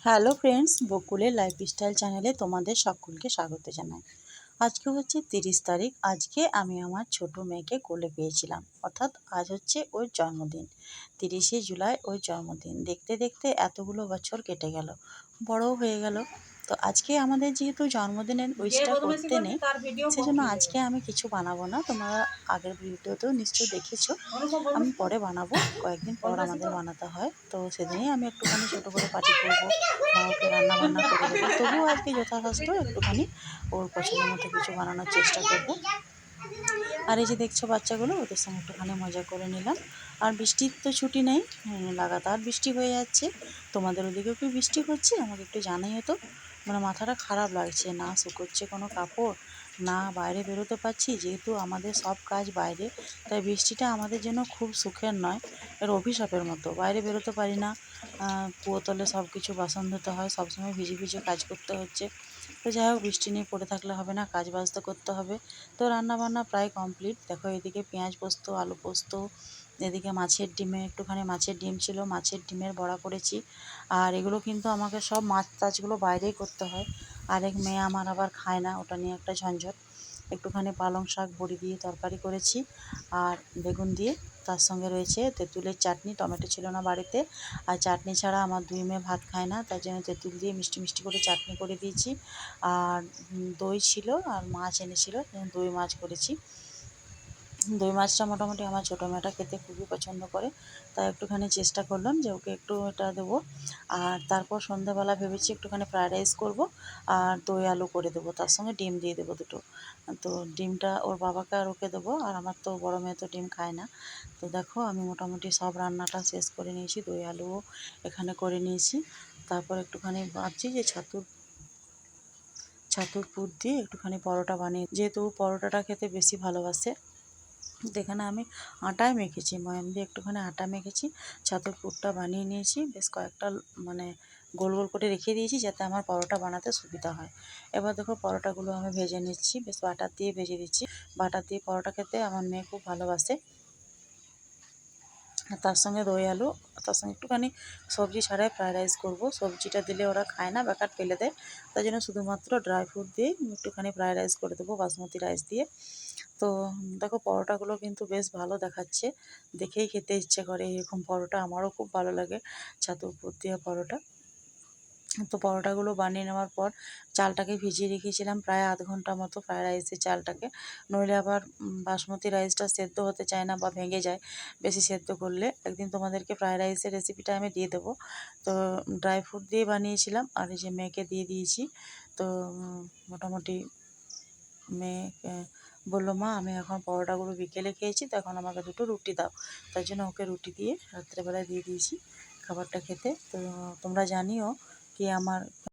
Hello friends, বকুলের lifestyle চ্যানেলে তোমাদের সকলকে স্বাগত জানাই। আজকে হচ্ছে 30 তারিখ। আজকে আমি আমার ছোট মেয়েকে কোলে পেয়েছিলাম, অর্থাৎ আজ হচ্ছে ওর জন্মদিন। 30শে জুলাই ওর জন্মদিন। দেখতে দেখতে এতগুলো বছর কেটে গেল, বড়ও হয়ে গেল। তো আজকে আমাদের যেহেতু জন্মদিনের উইশটা করতে নেই, সেজন্য আজকে আমি কিছু বানাবো না। তোমরা আগের ভিডিওতেও নিশ্চয়ই দেখেছো। আমি পরে বানাবো, কয়েকদিন পর আমাদের বানাতে হয়। তো সেদিনই আমি একটুখানি ছোটো করে পার্টি করবো বা ওকে রান্না বান্না করে দেবো। তবুও আজকে যথাসাধ্য একটুখানি ওর পছন্দ মতো কিছু বানানোর চেষ্টা করব। আর এই যে দেখছো বাচ্চাগুলো, ওদের সঙ্গে একটুখানি মজা করে নিলাম। আর বৃষ্টির তো ছুটি নেই, লাগাতার বৃষ্টি হয়ে যাচ্ছে। তোমাদের ওদিকেও কি বৃষ্টি হচ্ছে? আমাকে একটু জানাইও তো। মানে মাথাটা খারাপ লাগছে, না শুকোচ্ছে কোনো কাপড়, না বাইরে বেরোতে পারছি। যেহেতু আমাদের সব কাজ বাইরে, তাই বৃষ্টিটা আমাদের জন্য খুব সুখের নয়, এর অভিশাপের মতো। বাইরে বেরোতে পারি না, কুয়োতলে সব কিছু বাসন ধুতে হয়, সবসময় ভিজে ভিজে কাজ করতে হচ্ছে। তো যাই হোক, বৃষ্টি নিয়ে পড়ে থাকলে হবে না, কাজ বাজ তো করতে হবে। তো রান্নাবান্না প্রায় কমপ্লিট। দেখো এদিকে পেঁয়াজ পোস্ত, আলু পোস্ত, এদিকে মাছের ডিমে একটুখানি মাছের ডিম ছিল, মাছের ডিমের বড়া করেছি। আর এগুলো কিন্তু আমাকে সব মাছ টাছগুলো বাইরেই করতে হয়। আরেক মেয়ে আমার আবার খায় না, ওটা নিয়ে একটা ঝঞ্ঝট। একটুখানি পালং শাক বড়ি দিয়ে তরকারি করেছি, আর বেগুন দিয়ে। তার সঙ্গে রয়েছে তেঁতুলের চাটনি, টমেটো ছিল না বাড়িতে। আর চাটনি ছাড়া আমার দুই মেয়ে ভাত খায় না, তার জন্য তেঁতুল দিয়ে মিষ্টি মিষ্টি করে চাটনি করে দিয়েছি। আর দই ছিল, আর মাছ এনেছিল, দই মাছ করেছি। দই মাছটা মোটামুটি আমার ছোটো মেয়েটা খেতে খুবই পছন্দ করে, তাই একটুখানি চেষ্টা করলাম যে ওকে একটু এটা দেবো। আর তারপর সন্ধ্যাবেলা ভেবেছি একটুখানি ফ্রায়েড রাইস করবো, আর দই আলু করে দেবো, তার সঙ্গে ডিম দিয়ে দেবো দুটো। তো ডিমটা ওর বাবাকে আর ওকে দেবো, আর আমার তো বড়ো মেয়ে তো ডিম খায় না। তো দেখো আমি মোটামুটি সব রান্নাটা শেষ করে নিয়েছি, দই আলুও এখানে করে নিয়েছি। তারপর একটুখানি ভাবছি যে ছাতুর পুর দিয়ে একটুখানি পরোটা বানিয়ে, যেহেতু পরোটাটা খেতে বেশি ভালোবাসে। তো এখানে আমি আটায় মেখেছি, ময়াম দিয়ে একটুখানি আটা মেখেছি, ছাতুর পুরটা বানিয়ে নিয়েছি। বেশ কয়েকটা মানে গোল গোল করে রেখে দিয়েছি, যাতে আমার পরোটা বানাতে সুবিধা হয়। এবার দেখো পরোটাগুলো আমি ভেজে নিচ্ছি, বেশ বাটার দিয়ে ভেজে দিচ্ছি। বাটার দিয়ে পরোটা খেতে আমার মেয়ে খুব ভালোবাসে। তার সঙ্গে দই আলু, তার সঙ্গে একটুখানি সবজি ছাড়াই ফ্রায়েড রাইস করবো। সবজিটা দিলে ওরা খায় না, বেকার ফেলে দেয়। তাই জন্য শুধুমাত্র ড্রাই ফ্রুট দিয়ে একটুখানি ফ্রায়েড রাইস করে দেবো, বাসমতি রাইস দিয়ে। তো দেখো পরোটাগুলো কিন্তু বেশ ভালো দেখাচ্ছে, দেখেই খেতে ইচ্ছে করে। এরকম পরোটা আমারও খুব ভালো লাগে, ছাতুর পুর দিয়ে পরোটা। তো পরোটাগুলো বানিয়ে নেওয়ার পর চালটাকে ভিজিয়ে রেখেছিলাম প্রায় আধ ঘন্টা মতো, ফ্রায়েড রাইসের চালটাকে। নইলে আবার বাসমতি রাইসটা সেদ্ধ হতে চায় না বা ভেঙে যায় বেশি সেদ্ধ করলে। একদিন তোমাদেরকে ফ্রায়েড রাইসের রেসিপিটা আমি দিয়ে দেবো। তো ড্রাই ফ্রুট দিয়ে বানিয়েছিলাম, আর এই যে মেয়েকে দিয়ে দিয়েছি। তো মোটামুটি মেয়ে বললো, মা আমি এখন পরোটাগুলো বিকেলে খেয়েছি, তো এখন আমাকে দুটো রুটি দাও। তার জন্য ওকে রুটি দিয়ে রাত্রেবেলায় দিয়ে দিয়েছি খাবারটা খেতে। তো তোমরা জানিও কি আমার